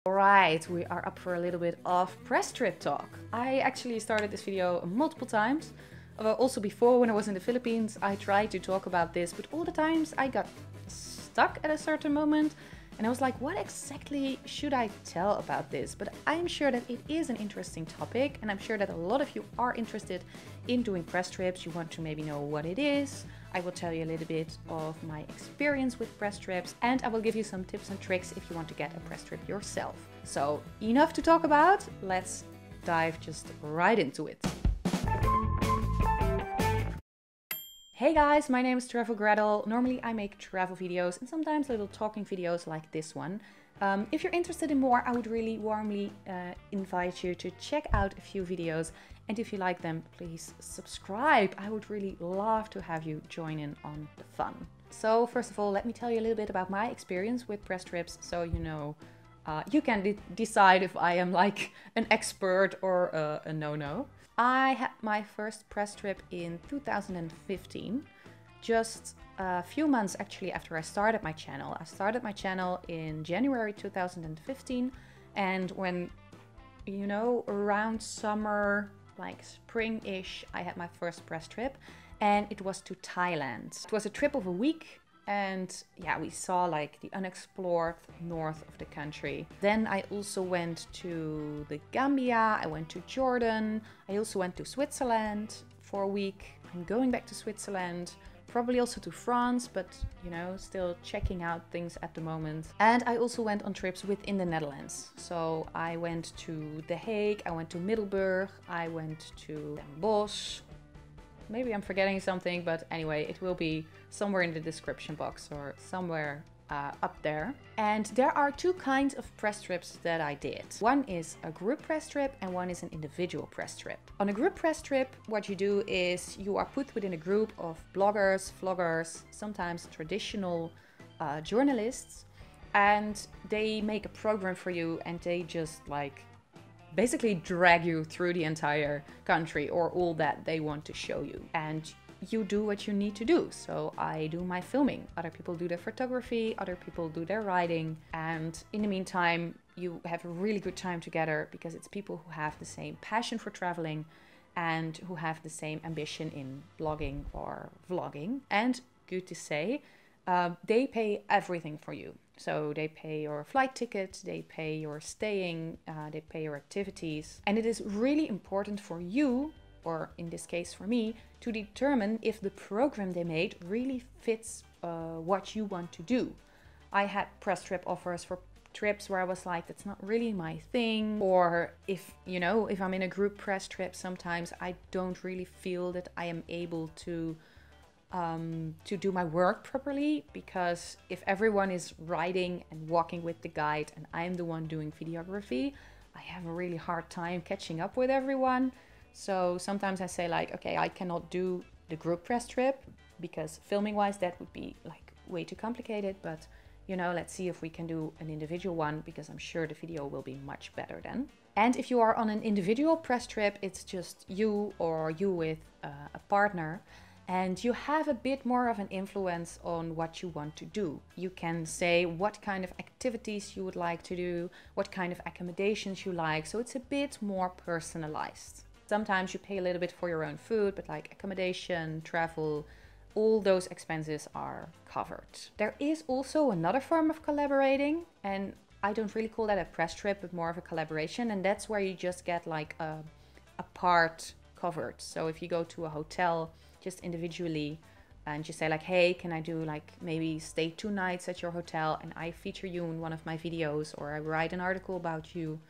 Alright, we are up for a little bit of press trip talk. I actually started this video multiple times. Also before, when I was in the Philippines, I tried to talk about this, but all the times I got stuck at a certain moment and I was like, what exactly should I tell about this? But I'm sure that it is an interesting topic, and I'm sure that a lot of you are interested in doing press trips. You want to maybe know what it is. I will tell you a little bit of my experience with press trips, and I will give you some tips and tricks if you want to get a press trip yourself. So enough to talk about, let's dive just right into it. Hey guys, my name is TravelGretl. Normally I make travel videos and sometimes little talking videos like this one. If you're interested in more, I would really warmly invite you to check out a few videos. And if you like them, please subscribe. I would really love to have you join in on the fun. So first of all, let me tell you a little bit about my experience with press trips, so you know, you can decide if I am like an expert or a no-no. I had my first press trip in 2015, just a few months actually after I started my channel. I started my channel in January 2015, and when, you know, around summer, like spring-ish, I had my first press trip, and it was to Thailand. It was a trip of a week. And yeah, we saw like the unexplored north of the country. Then I also went to the Gambia, I went to Jordan, I also went to Switzerland for a week. I'm going back to Switzerland, probably also to France, but you know, still checking out things at the moment. And I also went on trips within the Netherlands. So I went to The Hague, I went to Middelburg, I went to Den Bosch. Maybe I'm forgetting something, but anyway, it will be somewhere in the description box or somewhere up there. And there are two kinds of press trips that I did. One is a group press trip and one is an individual press trip. On a group press trip, what you do is you are put within a group of bloggers, vloggers, sometimes traditional journalists, and they make a program for you and they just like basically drag you through the entire country or all that they want to show you. And you do what you need to do. So I do my filming, other people do their photography, other people do their writing. And in the meantime, you have a really good time together because it's people who have the same passion for traveling and who have the same ambition in blogging or vlogging. And good to say, they pay everything for you. So they pay your flight ticket, they pay your staying, they pay your activities. And it is really important for you, or in this case for me, to determine if the program they made really fits what you want to do. I had press trip offers for trips where I was like, that's not really my thing. Or if, you know, if I'm in a group press trip, sometimes I don't really feel that I am able to do my work properly, because if everyone is riding and walking with the guide and I'm the one doing videography, I have a really hard time catching up with everyone. So sometimes I say like, okay, I cannot do the group press trip because filming wise that would be like way too complicated, but you know, let's see if we can do an individual one, because I'm sure the video will be much better then. And if you are on an individual press trip, it's just you or you with a partner. And you have a bit more of an influence on what you want to do. You can say what kind of activities you would like to do, what kind of accommodations you like. So it's a bit more personalized. Sometimes you pay a little bit for your own food, but like accommodation, travel, all those expenses are covered. There is also another form of collaborating, and I don't really call that a press trip, but more of a collaboration. And that's where you just get like a part covered. So if you go to a hotel, just individually, and you say like, hey, can I do like maybe stay 2 nights at your hotel and I feature you in one of my videos, or I write an article about you.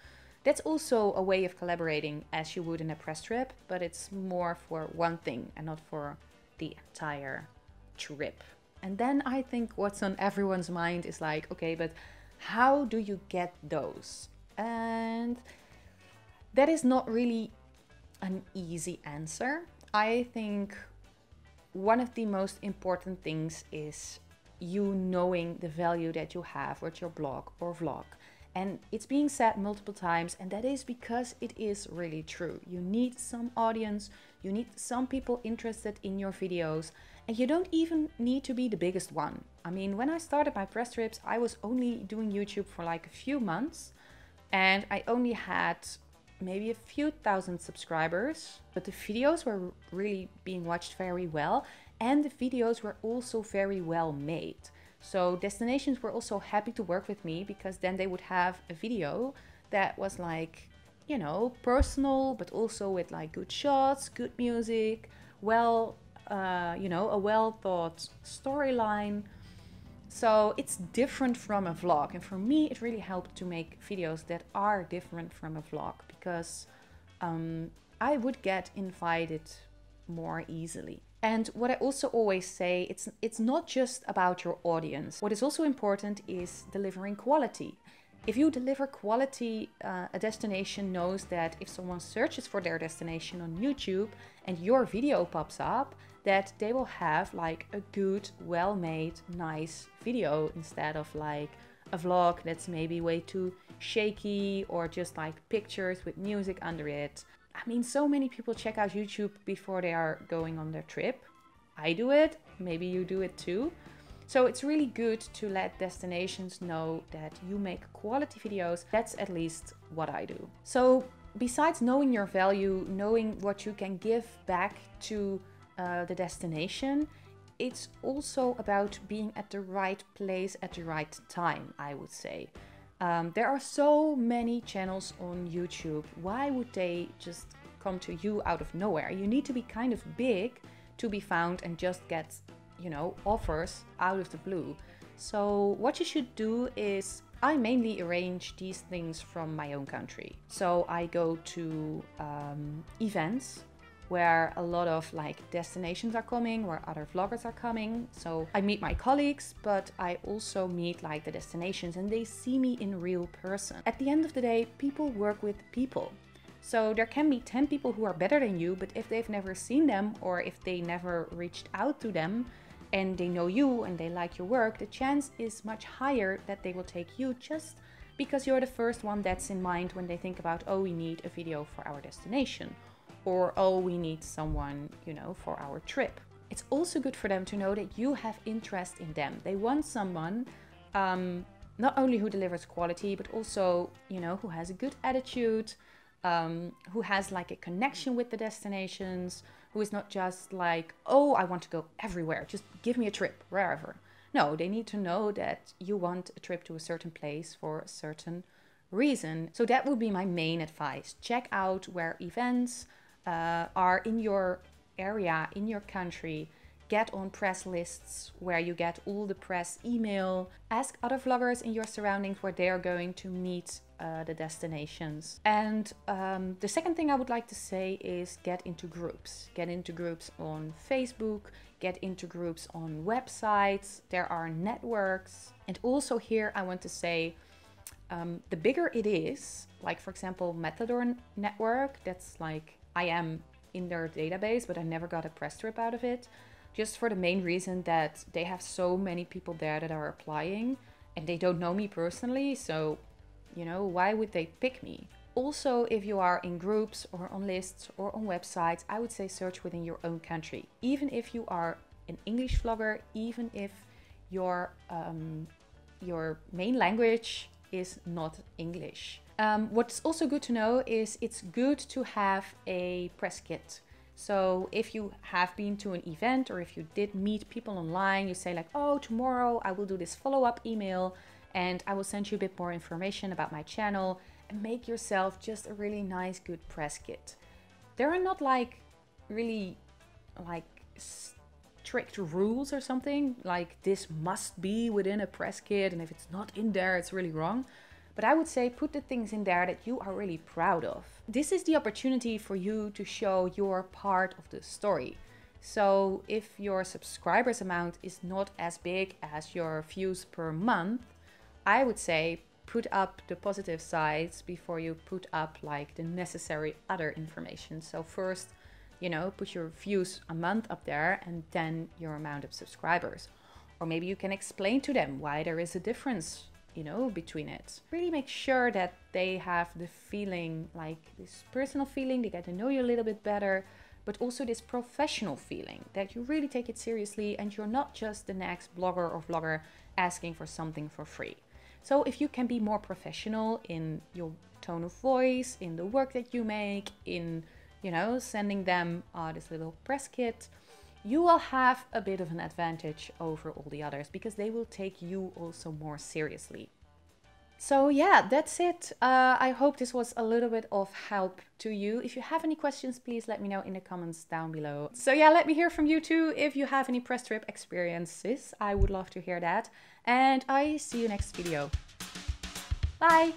That's also a way of collaborating as you would in a press trip, but it's more for one thing and not for the entire trip. And then I think what's on everyone's mind is like, okay, but how do you get those? And that is not really an easy answer. I think one of the most important things is you knowing the value that you have with your blog or vlog. And it's being said multiple times, and that is because it is really true. You need some audience, you need some people interested in your videos, and you don't even need to be the biggest one. I mean, when I started my press trips, I was only doing YouTube for like a few months. and I only had maybe a few thousand subscribers, but the videos were really being watched very well, and the videos were also very well made. So destinations were also happy to work with me, because then they would have a video that was like, you know, personal, but also with like good shots, good music, well, you know, a well thought storyline. So it's different from a vlog, and for me it really helped to make videos that are different from a vlog, because I would get invited more easily. And what I also always say, it's not just about your audience. What is also important is delivering quality. If you deliver quality, a destination knows that if someone searches for their destination on YouTube and your video pops up, that they will have like a good, well-made, nice video, instead of like a vlog that's maybe way too shaky, or just like pictures with music under it. I mean, so many people check out YouTube before they are going on their trip. I do it, maybe you do it too. So it's really good to let destinations know that you make quality videos. That's at least what I do. So besides knowing your value, knowing what you can give back to the destination, it's also about being at the right place at the right time, I would say. There are so many channels on YouTube. Why would they just come to you out of nowhere? You need to be kind of big to be found and just get, you know, offers out of the blue. So what you should do is, I mainly arrange these things from my own country. So I go to events where a lot of like destinations are coming, where other vloggers are coming. So I meet my colleagues, but I also meet like the destinations, and they see me in real person. At the end of the day, people work with people. So there can be 10 people who are better than you, but if they've never seen them, or if they never reached out to them, and they know you and they like your work, the chance is much higher that they will take you, just because you're the first one that's in mind when they think about, oh, we need a video for our destination, or oh, we need someone, you know, for our trip. It's also good for them to know that you have interest in them. They want someone not only who delivers quality, but also, you know, who has a good attitude, who has like a connection with the destinations, who is not just like, oh, I want to go everywhere, just give me a trip wherever. No, they need to know that you want a trip to a certain place for a certain reason. So that would be my main advice. Check out where events are in your area, in your country. Get on press lists where you get all the press email. Ask other vloggers in your surroundings where they are going to meet the destinations. And the second thing I would like to say is get into groups. Get into groups on Facebook, get into groups on websites. There are networks. And also here I want to say, the bigger it is, like for example, Matador network, that's like, I am in their database, but I never got a press trip out of it. Just for the main reason that they have so many people there that are applying, and they don't know me personally, so, you know, why would they pick me? Also, if you are in groups or on lists or on websites, I would say search within your own country. Even if you are an English vlogger, even if your main language is not English. What's also good to know is it's good to have a press kit. So if you have been to an event, or if you did meet people online, you say like, oh, tomorrow I will do this follow-up email and I will send you a bit more information about my channel, and make yourself just a really nice, good press kit. There are not like really like strict rules or something, like this must be within a press kit, and if it's not in there, it's really wrong. But I would say put the things in there that you are really proud of. This is the opportunity for you to show your part of the story. So if your subscribers amount is not as big as your views per month, I would say put up the positive sides before you put up like the necessary other information. So first, you know, put your views a month up there and then your amount of subscribers. Or maybe you can explain to them why there is a difference, you know, between it. Really make sure that they have the feeling, like this personal feeling, they get to know you a little bit better, but also this professional feeling that you really take it seriously and you're not just the next blogger or vlogger asking for something for free. So if you can be more professional in your tone of voice, in the work that you make, in, you know, sending them this little press kit, you will have a bit of an advantage over all the others because they will take you also more seriously. So yeah, that's it. I hope this was a little bit of help to you. If you have any questions, please let me know in the comments down below. So yeah, let me hear from you too. If you have any press trip experiences, I would love to hear that. And I see you next video. Bye!